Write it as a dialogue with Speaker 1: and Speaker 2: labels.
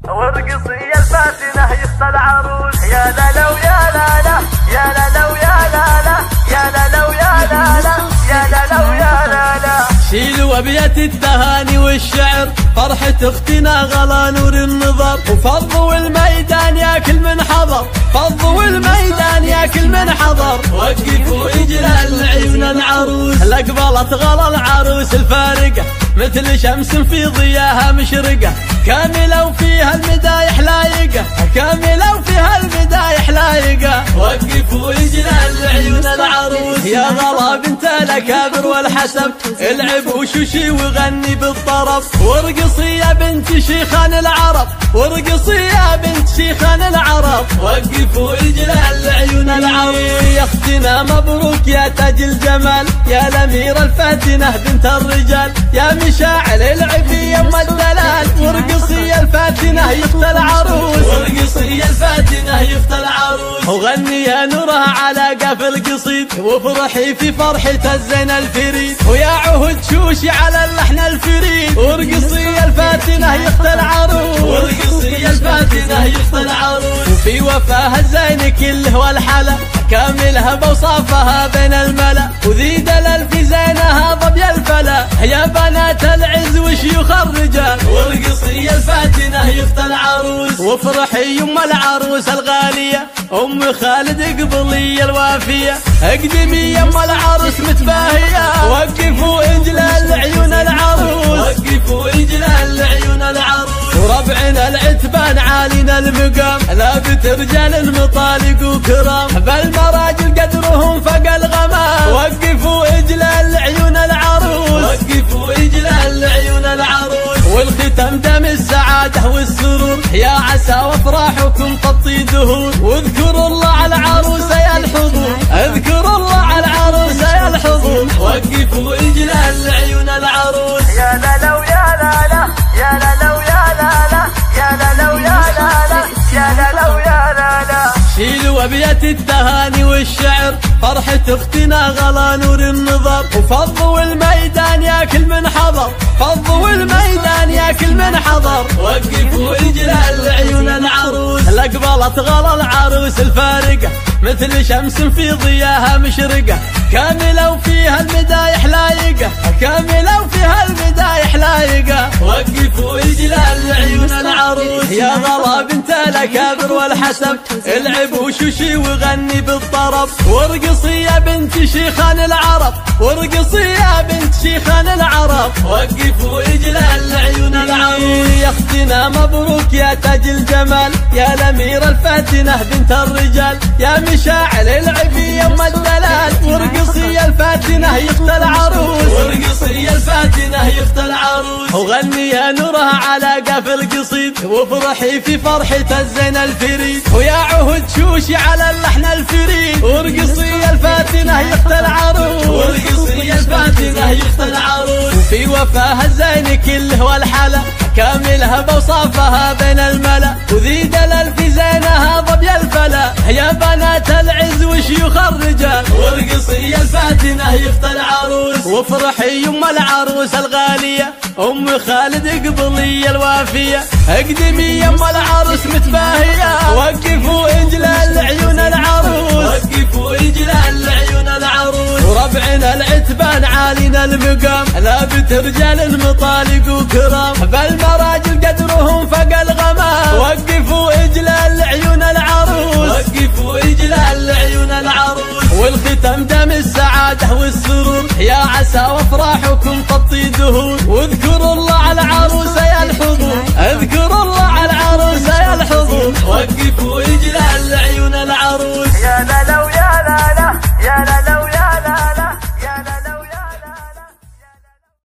Speaker 1: وارقصي الفاتنة يخطى العروس. يا لا لو يا لا لا يا لا لو يا لا لا يا لا لو يا لا لا يا لا لو يا لا لا.
Speaker 2: شيلوا ابيات التهاني والشعر، فرحة اختنا غلا نور النظر، وفضوا الميدان يا كل من حضر، فضوا الميدان يا كل من حضر. وقفوا اجلال عيون العروس، الاقبلت غلا العروس الفارقة، مثل شمس في ضياها مشرقة، كاملة وفيها المدايح لايقة، كاملة وفيها المدايح لايقة. وقفوا اجلال عيون العروس، يا غلا بنت الاكابر والحسب، العب وشوشي وغني بالطرب، وارقصي يا بنت شيخان العرب، وارقصي يا بنت شيخان العرب. وقفوا اجلال عيون العروس، يا اختنا مبروك يا تاج الجمال، يا الاميرة الفاتنة بنت الرجال، يا مشاعل العبي يم الدلال، وارقصي الفاتنة يخطى العروس، وارقصي الفاتنة يخطى العروس. وغني يا نورها على قاف القصيد، وافرحي في فرحة الزين الفريد، ويا عهد شوشي على اللحن الفريد، وارقصي الفاتنة يخطى العروس، وارقصي الفاتنة يخطى العروس. وفي وفاها الزين كله والحلا، كاملها بوصافها بين الملا، وذي دلال في زينها ضبي الفلا، يا بنات العز وشيوخ الرجال، وارقصي الفاتنة يخطى العروس. وافرحي يم العروس الغالية، ام خالد اقبلي الوافية، اقدمي يم العروس متباهية. وقفوا اجلال عيون العروس، وقفوا اجلال عيون العروس. وربعنا العتبان عالينا المقام، لابت رجال المطالق وكرام، بالمراجل قدرهم فوق الغمام. وقفوا اجلال عيون العروس، وقفوا اجلال عيون العروس. والختم دم السعادة والسرور، يا عسى وافراحكم تطي دهور، واذكروا الله على العروسة يا الحضور، اذكروا الله على العروسة يا الحضور. وقفوا اجلال عيون العروس.
Speaker 1: يا لا لو يا لا لا يا لا لو يا لا لا يا لا لو يا لا لا يا لا لو يا لا لا.
Speaker 2: شيلوا ابيات التهاني والشعر، فرحة اختنا غلا نور النظر، وفضوا الميدان يا كل من حضر، فضوا الميدان يا كل من حضر. وقفوا اجلال عيون العروس، الاقبلت غلا العروس الفارقة، مثل شمس في ضياها مشرقة، كاملة وفيها المدايح لايقة، كاملة وفيها المدايح لايقة. وقفوا اجلال عيون العروس، يا غلا بنت الاكابر والحسب، العب وشوشي وغني بالطرب، وارقصي يا بنت شيخان العرب، وارقصي يا بنت شيخان العرب. وقفوا اجلال عيون العروس، يا اختنا مبروك يا تاج الجمال، يا الاميرة الفاتنة بنت الرجال، يا مشاعل العبي يم الدلال، وارقصي الفاتنة يخطى العروس، وارقصي الفاتنة يخطى العروس. وغني يا نورها على قاف القصيد، وافرحي في فرحة الزين الفريد، ويا عهد شوشي على اللحن الفريد، وارقصي الفاتنة يخطى العروس، وارقصي الفاتنة يخطى العروس. وفي وفاها الزين كله والحلا، كاملها بوصافها بين الملا، وذي دلال في زينها ضبي الفلا، يا بنات العز وشيوخ الرجال، وارقصي الفاتنة يخطى العروس. وافرحي يم العروس الغالية، ام خالد اقبلي الوافية، اقدمي يم العروس متباهية. وقفوا اجلال عيون العروس، وقفوا اجلال عيون العروس. وربعنا العتبان عالينا المقام، لابت رجال المطالق وكرام، بالمراجل قدرهم فوق الغمام. وقفوا اجلال عيون العروس، وقفوا اجلال عيون العروس. والختم دم السعادة والسرور، يا عسى وافراحكم تطي دهور، واذكروا الله